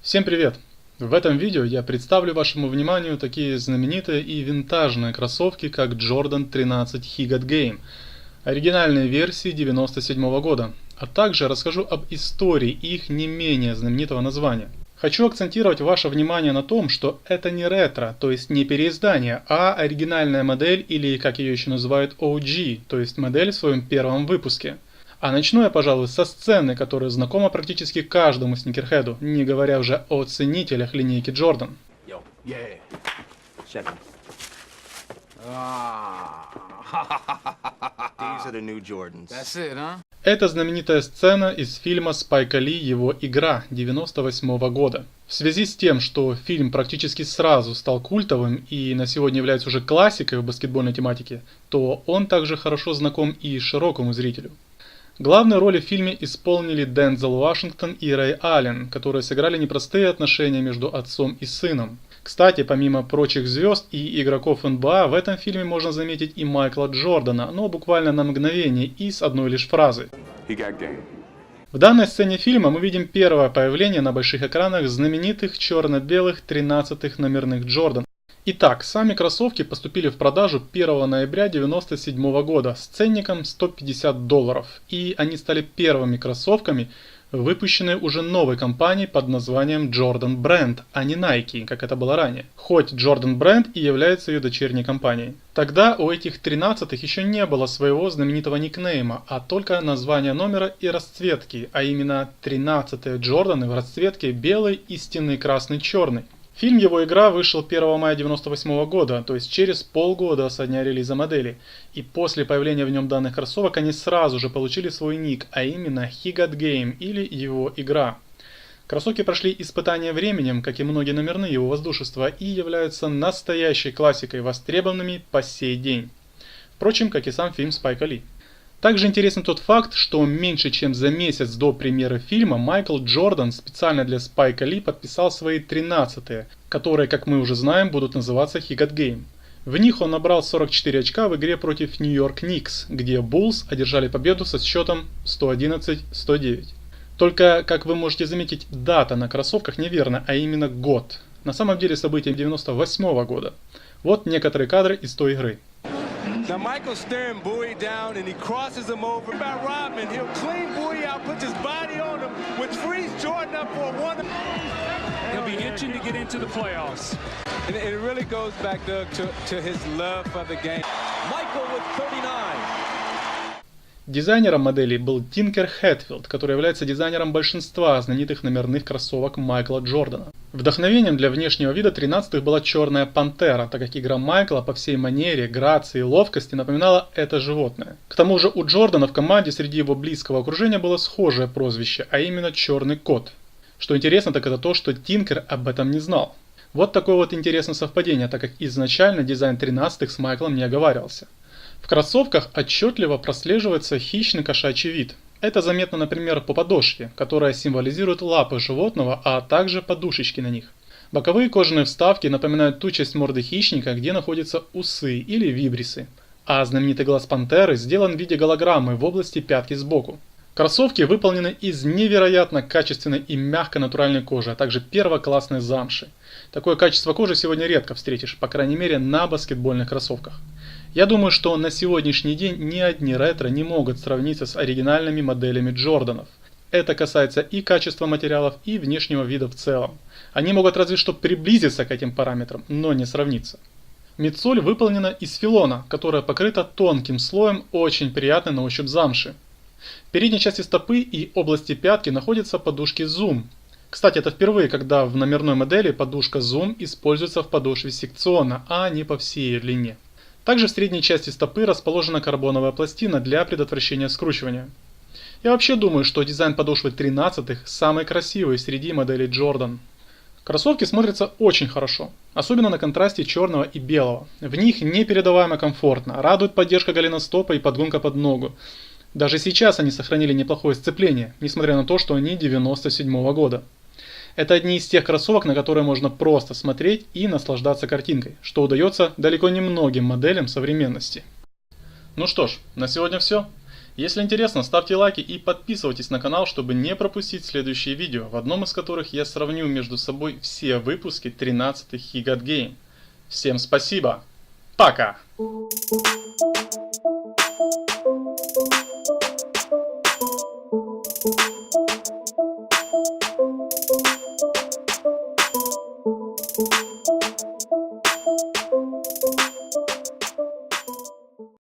Всем привет! В этом видео я представлю вашему вниманию такие знаменитые и винтажные кроссовки, как Jordan 13 Higot Game, оригинальные версии 1997 года, а также расскажу об истории их не менее знаменитого названия. Хочу акцентировать ваше внимание на том, что это не ретро, то есть не переиздание, а оригинальная модель или, как ее еще называют, OG, то есть модель в своем первом выпуске. А начну я, пожалуй, со сцены, которая знакома практически каждому сникерхеду, не говоря уже о ценителях линейки Jordan. Это знаменитая сцена из фильма Спайка Ли «Его игра» 1998 года. В связи с тем, что фильм практически сразу стал культовым и на сегодня является уже классикой в баскетбольной тематике, то он также хорошо знаком и широкому зрителю. Главные роли в фильме исполнили Дензел Вашингтон и Рэй Аллен, которые сыграли непростые отношения между отцом и сыном. Кстати, помимо прочих звезд и игроков НБА, в этом фильме можно заметить и Майкла Джордана, но буквально на мгновение и с одной лишь фразы. В данной сцене фильма мы видим первое появление на больших экранах знаменитых черно-белых 13-х номерных Jordan. Итак, сами кроссовки поступили в продажу 1 ноября 1997 года с ценником $150, и они стали первыми кроссовками, выпущенные уже новой компанией под названием Jordan Brand, а не Nike, как это было ранее, хоть Jordan Brand и является ее дочерней компанией. Тогда у этих 13-х еще не было своего знаменитого никнейма, а только название номера и расцветки, а именно 13-е Джорданы в расцветке белый, истинный красный, черный. Фильм «Его игра» вышел 1 мая 1998 года, то есть через полгода со дня релиза модели, и после появления в нем данных кроссовок они сразу же получили свой ник, а именно Higot Game или «Его игра». Кроссовки прошли испытания временем, как и многие номерные его воздушества, и являются настоящей классикой, востребованными по сей день. Впрочем, как и сам фильм Спайка Ли. Также интересен тот факт, что меньше чем за месяц до премьеры фильма Майкл Джордан специально для Спайка Ли подписал свои 13-е, которые, как мы уже знаем, будут называться Higot Game. В них он набрал 44 очка в игре против Нью-Йорк Никс, где Буллс одержали победу со счетом 111-109. Только, как вы можете заметить, дата на кроссовках неверна, а именно год. На самом деле событие 1998 года. Вот некоторые кадры из той игры. Now Michael's staring Bowie down and he crosses him over. About Rodman, he'll clean Bowie out, puts his body on him, which frees Jordan up for one. He'll be itching to get into the playoffs. And it really goes back, Doug, to his love for the game. Michael with 39. Дизайнером модели был Тинкер Хэтфилд, который является дизайнером большинства знаменитых номерных кроссовок Майкла Джордана. Вдохновением для внешнего вида 13-х была черная пантера, так как игра Майкла по всей манере, грации и ловкости напоминала это животное. К тому же у Джордана в команде среди его близкого окружения было схожее прозвище, а именно черный кот. Что интересно, так это то, что Тинкер об этом не знал. Вот такое вот интересное совпадение, так как изначально дизайн 13-х с Майклом не оговаривался. В кроссовках отчетливо прослеживается хищный кошачий вид. Это заметно, например, по подошве, которая символизирует лапы животного, а также подушечки на них. Боковые кожаные вставки напоминают ту часть морды хищника, где находятся усы или вибрисы. А знаменитый глаз пантеры сделан в виде голограммы в области пятки сбоку. Кроссовки выполнены из невероятно качественной и мягкой натуральной кожи, а также первоклассной замши. Такое качество кожи сегодня редко встретишь, по крайней мере на баскетбольных кроссовках. Я думаю, что на сегодняшний день ни одни ретро не могут сравниться с оригинальными моделями Джорданов. Это касается и качества материалов, и внешнего вида в целом. Они могут разве что приблизиться к этим параметрам, но не сравниться. Мидсоль выполнена из филона, которая покрыта тонким слоем очень приятной на ощупь замши. В передней части стопы и области пятки находятся подушки Zoom. Кстати, это впервые, когда в номерной модели подушка Zoom используется в подошве секционно, а не по всей ее длине. Также в средней части стопы расположена карбоновая пластина для предотвращения скручивания. Я вообще думаю, что дизайн подошвы 13-х самый красивый среди моделей Jordan. Кроссовки смотрятся очень хорошо, особенно на контрасте черного и белого. В них непередаваемо комфортно, радует поддержка голеностопа и подгонка под ногу. Даже сейчас они сохранили неплохое сцепление, несмотря на то, что они 1997 года. Это одни из тех кроссовок, на которые можно просто смотреть и наслаждаться картинкой, что удается далеко не многим моделям современности. Ну что ж, на сегодня все. Если интересно, ставьте лайки и подписывайтесь на канал, чтобы не пропустить следующие видео, в одном из которых я сравню между собой все выпуски 13-х He Got Game. Всем спасибо! Пока!